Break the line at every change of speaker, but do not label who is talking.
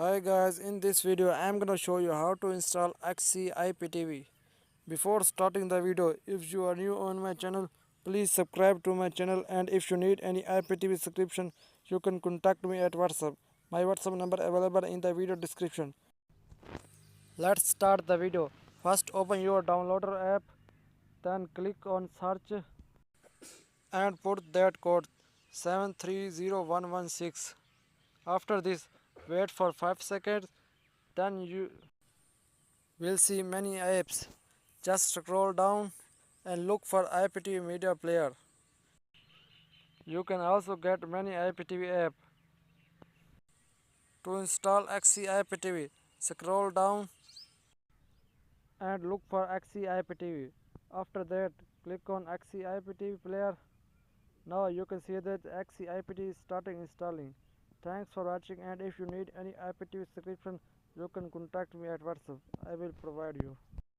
Hi guys, in this video I am gonna show you how to install XCIPTV. Before starting the video, if you are new on my channel, please subscribe to my channel, and if you need any IPTV subscription, you can contact me at WhatsApp. My WhatsApp number available in the video description. Let's start the video. First open your downloader app, then click on search and put that code 730116. After this, wait for 5 seconds, then you will see many apps. Just scroll down and look for IPTV Media Player. You can also get many IPTV apps. To install XCIPTV, scroll down and look for XCIPTV. After that, click on XCIPTV Player. Now you can see that XCIPTV is starting installing. Thanks for watching, and if you need any IPTV subscription, you can contact me at WhatsApp. I will provide you.